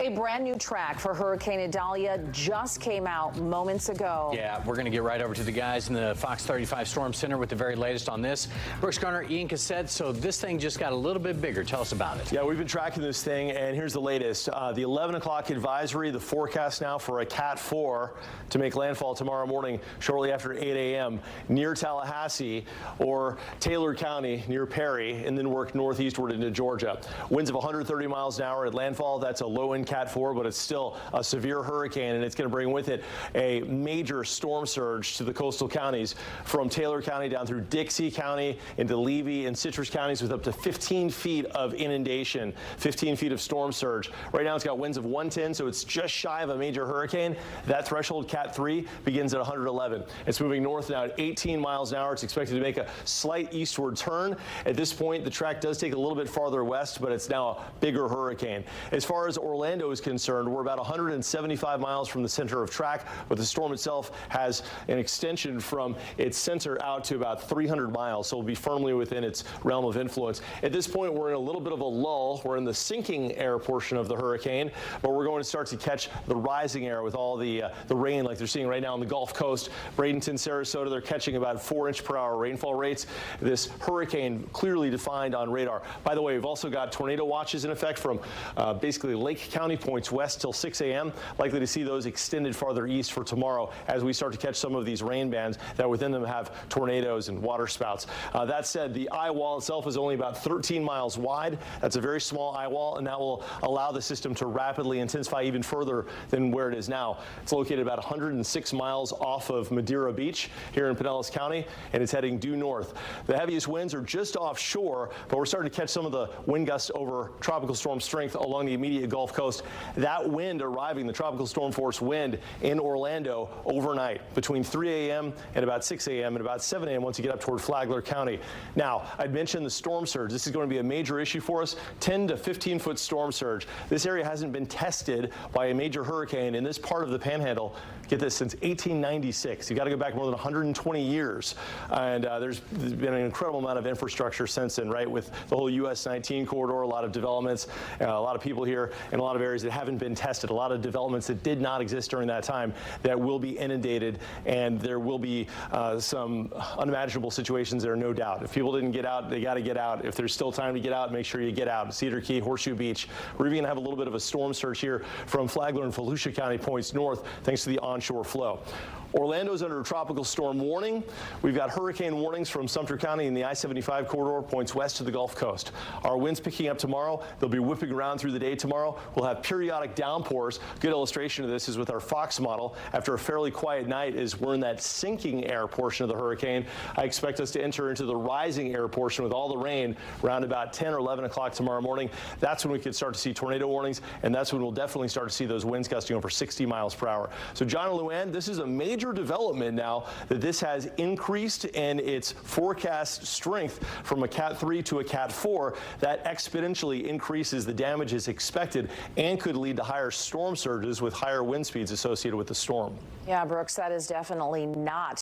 A brand new track for Hurricane Idalia just came out moments ago. Yeah, we're going to get right over to the guys in the Fox 35 Storm Center with the very latest on this. Brooks Garner, Ian Cassette, so this thing just got a little bit bigger. Tell us about it. Yeah, we've been tracking this thing, and here's the latest. The 11 o'clock advisory, the forecast now for a Cat 4 to make landfall tomorrow morning shortly after 8 a.m. near Tallahassee or Taylor County near Perry, and then work northeastward into Georgia. Winds of 130 miles an hour at landfall. That's a low-end Cat 4, but it's still a severe hurricane, and it's going to bring with it a major storm surge to the coastal counties from Taylor County down through Dixie County into Levy and Citrus counties with up to 15 feet of inundation, 15 feet of storm surge. Right now it's got winds of 110, so it's just shy of a major hurricane. That threshold, Cat 3, begins at 111. It's moving north now at 18 miles an hour. It's expected to make a slight eastward turn. At this point, the track does take a little bit farther west, but it's now a bigger hurricane. As far as Orlando is concerned, we're about 175 miles from the center of track, but the storm itself has an extension from its center out to about 300 miles, so it'll be firmly within its realm of influence. At this point, we're in a little bit of a lull. We're in the sinking air portion of the hurricane, but we're going to start to catch the rising air with all the rain like they're seeing right now on the Gulf Coast. Bradenton, Sarasota, they're catching about 4-inch-per-hour rainfall rates. This hurricane clearly defined on radar. By the way, we've also got tornado watches in effect from basically Lake County points west till 6 a.m. Likely to see those extended farther east for tomorrow as we start to catch some of these rain bands that within them have tornadoes and water spouts. That said, the eye wall itself is only about 13 miles wide. That's a very small eye wall, and that will allow the system to rapidly intensify even further than where it is now. It's located about 106 miles off of Madeira Beach here in Pinellas County, and it's heading due north. The heaviest winds are just offshore, but we're starting to catch some of the wind gusts over tropical storm strength along the immediate Gulf Coast. That wind arriving, the tropical storm force wind in Orlando overnight between 3 a.m. and about 6 a.m. and about 7 a.m. once you get up toward Flagler County. Now, I'd mentioned the storm surge. This is going to be a major issue for us, 10 to 15-foot storm surge. This area hasn't been tested by a major hurricane in this part of the Panhandle, get this, since 1896. You've got to go back more than 120 years. And there's been an incredible amount of infrastructure since then, right, with the whole US 19 corridor, a lot of developments, a lot of people here in a lot of areas that haven't been tested, a lot of developments that did not exist during that time that will be inundated, and there will be some unimaginable situations there, no doubt. If people didn't get out, they got to get out. If there's still time to get out, make sure you get out. Cedar Key, Horseshoe Beach. We're even going to have a little bit of a storm surge here from Flagler and Volusia County points north thanks to the onshore flow. Orlando's under a tropical storm warning. We've got hurricane warnings from Sumter County in the I-75 corridor points west to the Gulf Coast. Our winds picking up tomorrow. They'll be whipping around through the day tomorrow. We'll have periodic downpours. Good illustration of this is with our Fox model. After a fairly quiet night, as we're in that sinking air portion of the hurricane, I expect us to enter into the rising air portion with all the rain around about 10 or 11 o'clock tomorrow morning. That's when we could start to see tornado warnings, and that's when we'll definitely start to see those winds gusting over 60 miles per hour. So John and Luann, this is a major development now that this has increased in its forecast strength from a Cat 3 to a Cat 4. That exponentially increases the damages expected and could lead to higher storm surges with higher wind speeds associated with the storm. Yeah, Brooks, that is definitely not